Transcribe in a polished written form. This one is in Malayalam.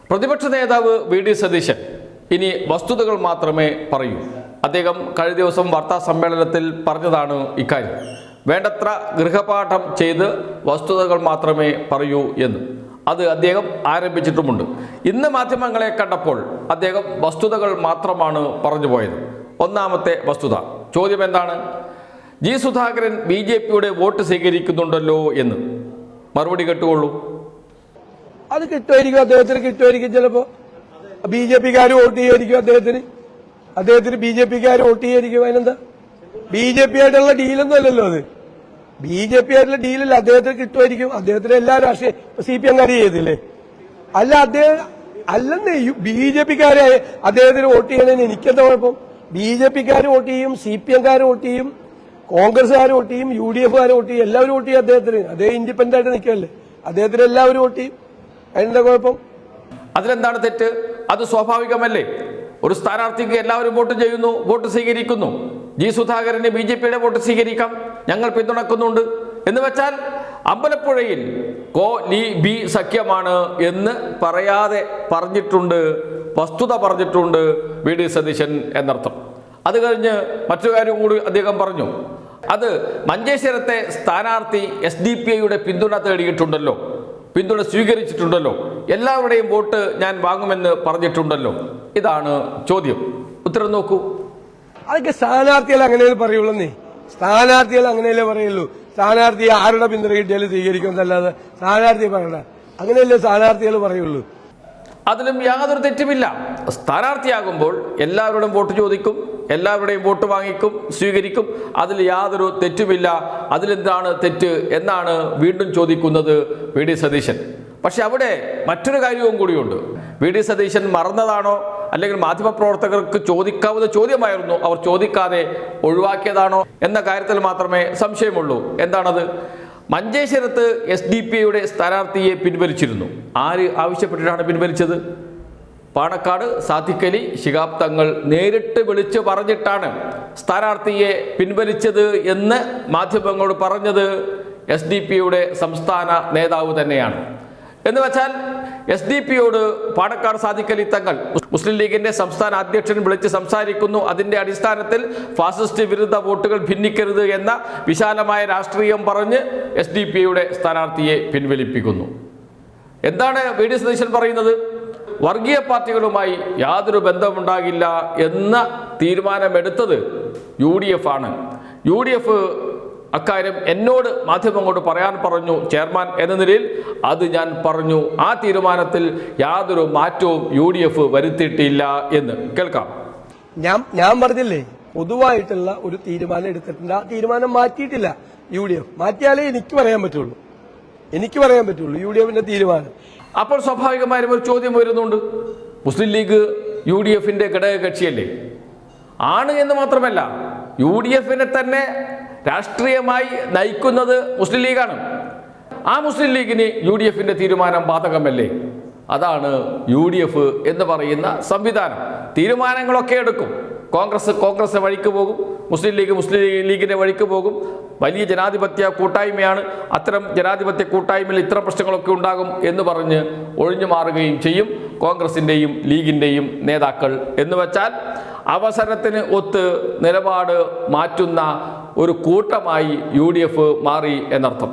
പ്രതിപക്ഷ നേതാവ് വി.ഡി. സതീശൻ ഇനി വസ്തുതകൾ മാത്രമേ പറയൂ. അദ്ദേഹം കഴിഞ്ഞ ദിവസം വാർത്താ സമ്മേളനത്തിൽ പറഞ്ഞതാണ് ഇക്കാര്യം. വേണ്ടത്ര ഗൃഹപാഠം ചെയ്ത് വസ്തുതകൾ മാത്രമേ പറയൂ എന്ന് അത് അദ്ദേഹം ആരംഭിച്ചിട്ടുമുണ്ട്. ഇന്ന് മാധ്യമങ്ങളെ കണ്ടപ്പോൾ അദ്ദേഹം വസ്തുതകൾ മാത്രമാണ് പറഞ്ഞു പോയത്. ഒന്നാമത്തെ വസ്തുത, ചോദ്യം എന്താണ്? ജി സുധാകരൻ BJPയുടെ വോട്ട് സ്വീകരിക്കുന്നുണ്ടല്ലോ എന്ന്. മറുപടി കേട്ടുകൊള്ളൂ. അത് കിട്ടുമായിരിക്കും, അദ്ദേഹത്തിന് കിട്ടുമായിരിക്കും. ചിലപ്പോ BJPക്കാർ വോട്ട് ചെയ്യായിരിക്കും അദ്ദേഹത്തിന് BJPക്കാർ വോട്ട് ചെയ്യായിരിക്കും. അതിനെന്താ? BJP ആയിട്ടുള്ള ഡീലൊന്നും അല്ലല്ലോ അത്. BJP ആയിട്ടുള്ള ഡീലല്ല, അദ്ദേഹത്തിന് കിട്ടുമായിരിക്കും. അദ്ദേഹത്തിന് എല്ലാ രാഷ്ട്രീയ CPM-കാര് ചെയ്തില്ലേ? അല്ല, അദ്ദേഹം അല്ലെന്നേ BJPക്കാരെ അദ്ദേഹത്തിന് വോട്ട് ചെയ്യണേന് എനിക്കെന്താ കുഴപ്പം? BJPക്കാർ വോട്ട് ചെയ്യും, CPM-കാർ വോട്ട് ചെയ്യും, കോൺഗ്രസ്സുകാർ വോട്ട് ചെയ്യും, UDF-കാർ വോട്ട് ചെയ്യും, എല്ലാവരും വോട്ട് ചെയ്യും അദ്ദേഹത്തിന്. അദ്ദേഹം ഇൻഡിപെൻഡന്റ് ആയിട്ട് നിൽക്കല്ലേ, അദ്ദേഹത്തിന് എല്ലാവരും വോട്ട് ചെയ്യും. അതിനെന്താ കുഴപ്പം? അതിലെന്താണ് തെറ്റ്? അത് സ്വാഭാവികമല്ലേ? ഒരു സ്ഥാനാർത്ഥിക്ക് എല്ലാവരും വോട്ട് ചെയ്യുന്നു, വോട്ട് സ്വീകരിക്കുന്നു. ജി സുധാകരന് BJPയുടെ വോട്ട് സ്വീകരിക്കാം, ഞങ്ങൾ പിന്തുണക്കുന്നുണ്ട് എന്ന് വെച്ചാൽ അമ്പലപ്പുഴയിൽ കോ-ലി-ബി സഖ്യമാണ് എന്ന് പറയാതെ പറഞ്ഞിട്ടുണ്ട്, വസ്തുത പറഞ്ഞിട്ടുണ്ട് വി.ഡി. സതീശൻ എന്നർത്ഥം. അത് കഴിഞ്ഞ് മറ്റൊരു കാര്യം കൂടി അദ്ദേഹം പറഞ്ഞു. അത് മഞ്ചേശ്വരത്തെ സ്ഥാനാർത്ഥി SDPIയുടെ പിന്തുണ തേടിയിട്ടുണ്ടല്ലോ, പിന്തുണ സ്വീകരിച്ചിട്ടുണ്ടല്ലോ, എല്ലാവരുടെയും വോട്ട് ഞാൻ വാങ്ങുമെന്ന് പറഞ്ഞിട്ടുണ്ടല്ലോ. ഇതാണ് ചോദ്യം. ഉത്തരം നോക്കൂ. അതൊക്കെ സ്ഥാനാർത്ഥികൾ അങ്ങനെയല്ലേ പറയുള്ളൂ. സ്ഥാനാർത്ഥികൾ അങ്ങനെയല്ലേ പറയുള്ളൂ. സ്ഥാനാർത്ഥി ആരുടെ പിന്തുണ കിട്ടിയാലും സ്വീകരിക്കുമെന്നല്ലാതെ സ്ഥാനാർത്ഥി പറയണ്ട. അങ്ങനെയല്ലേ സ്ഥാനാർത്ഥികൾ പറയുള്ളൂ. അതിലും യാതൊരു തെറ്റുമില്ല. സ്ഥാനാർത്ഥിയാകുമ്പോൾ എല്ലാവരുടെയും വോട്ട് ചോദിക്കും, എല്ലാവരുടെയും വോട്ട് വാങ്ങിക്കും, സ്വീകരിക്കും. അതിൽ യാതൊരു തെറ്റുമില്ല. അതിലെന്താണ് തെറ്റ് എന്നാണ് വീണ്ടും ചോദിക്കുന്നത് വി.ഡി. സതീശൻ. പക്ഷെ അവിടെ മറ്റൊരു കാര്യവും കൂടിയുണ്ട്. വി.ഡി. സതീശൻ മറന്നതാണോ, അല്ലെങ്കിൽ മാധ്യമപ്രവർത്തകർക്ക് ചോദിക്കാവുന്ന ചോദ്യമായിരുന്നു അവർ ചോദിക്കാതെ ഒഴിവാക്കിയതാണോ എന്ന കാര്യത്തിൽ മാത്രമേ സംശയമുള്ളൂ. എന്താണത്? മഞ്ചേശ്വരത്ത് SDPIയുടെ സ്ഥാനാർത്ഥിയെ പിൻവലിച്ചിരുന്നു. ആര് ആവശ്യപ്പെട്ടിട്ടാണ് പിൻവലിച്ചത്? പാണക്കാട് സാദിഖ് അലി ശിഹാബ് തങ്ങൾ നേരിട്ട് വിളിച്ചു പറഞ്ഞിട്ടാണ് സ്ഥാനാർത്ഥിയെ പിൻവലിച്ചത് എന്ന് മാധ്യമങ്ങളോട് പറഞ്ഞത് SDPIയുടെ സംസ്ഥാന നേതാവ് തന്നെയാണ്. എന്ന് വെച്ചാൽ SDPയോട് പാണക്കാട് സാദിഖ് അലി തങ്ങൾ മുസ്ലിം ലീഗിന്റെ സംസ്ഥാന അധ്യക്ഷൻ വിളിച്ച് സംസാരിക്കുന്നു. അതിന്റെ അടിസ്ഥാനത്തിൽ ഫാസിസ്റ്റ് വിരുദ്ധ വോട്ടുകൾ ഭിന്നിക്കരുത് എന്ന വിശാലമായ രാഷ്ട്രീയം പറഞ്ഞ് SDPയുടെ സ്ഥാനാർത്ഥിയെ പിൻവലിപ്പിക്കുന്നു. എന്താണ് വി.ഡി. സതീശൻ പറയുന്നത്? വർഗീയ പാർട്ടികളുമായി യാതൊരു ബന്ധമുണ്ടാകില്ല എന്ന തീരുമാനമെടുത്തത് UDF ആണ്. UDF അക്കാര്യം എന്നോട് മാധ്യമങ്ങളോട് പറയാൻ പറഞ്ഞു ചെയർമാൻ എന്ന നിലയിൽ. അത് ഞാൻ പറഞ്ഞു. ആ തീരുമാനത്തിൽ യാതൊരു മാറ്റവും UDF വരുത്തിയിട്ടില്ല എന്ന്. കേൾക്കാം. ഞാൻ പറഞ്ഞില്ലേ, പൊതുവായിട്ടുള്ള ഒരു തീരുമാനം എടുത്തിട്ടുണ്ട്. ആ തീരുമാനം മാറ്റിയിട്ടില്ല UDF. മാറ്റിയാലേ എനിക്ക് പറയാൻ പറ്റുള്ളൂ. UDFന്റെ തീരുമാനം. അപ്പോൾ സ്വാഭാവികമായും ഒരു ചോദ്യം വരുന്നുണ്ട്. മുസ്ലിം ലീഗ് UDFന്റെ ഘടക കക്ഷിയല്ലേ? ആണ് എന്ന് മാത്രമല്ല, UDFനെ തന്നെ രാഷ്ട്രീയമായി നയിക്കുന്നത് മുസ്ലിം ലീഗാണ്. ആ മുസ്ലിം ലീഗിന് UDFന്റെ തീരുമാനം ബാധകമല്ലേ? അതാണ് UDF എന്ന് പറയുന്ന സംവിധാനം. തീരുമാനങ്ങളൊക്കെ എടുക്കും. കോൺഗ്രസ് വഴിക്ക് പോകും, മുസ്ലിം ലീഗിന്റെ വഴിക്ക് പോകും. വലിയ ജനാധിപത്യ കൂട്ടായ്മയാണ്. അത്തരം ജനാധിപത്യ കൂട്ടായ്മയിൽ ഇത്തരം പ്രശ്നങ്ങളൊക്കെ ഉണ്ടാകും എന്ന് പറഞ്ഞ് ഒഴിഞ്ഞു മാറുകയും ചെയ്യും കോൺഗ്രസിന്റെയും ലീഗിന്റെയും നേതാക്കൾ. എന്ന് വെച്ചാൽ അവസരത്തിന് ഒത്ത് നിലപാട് മാറ്റുന്ന ഒരു കൂട്ടമായി UDF മാറി എന്നർത്ഥം.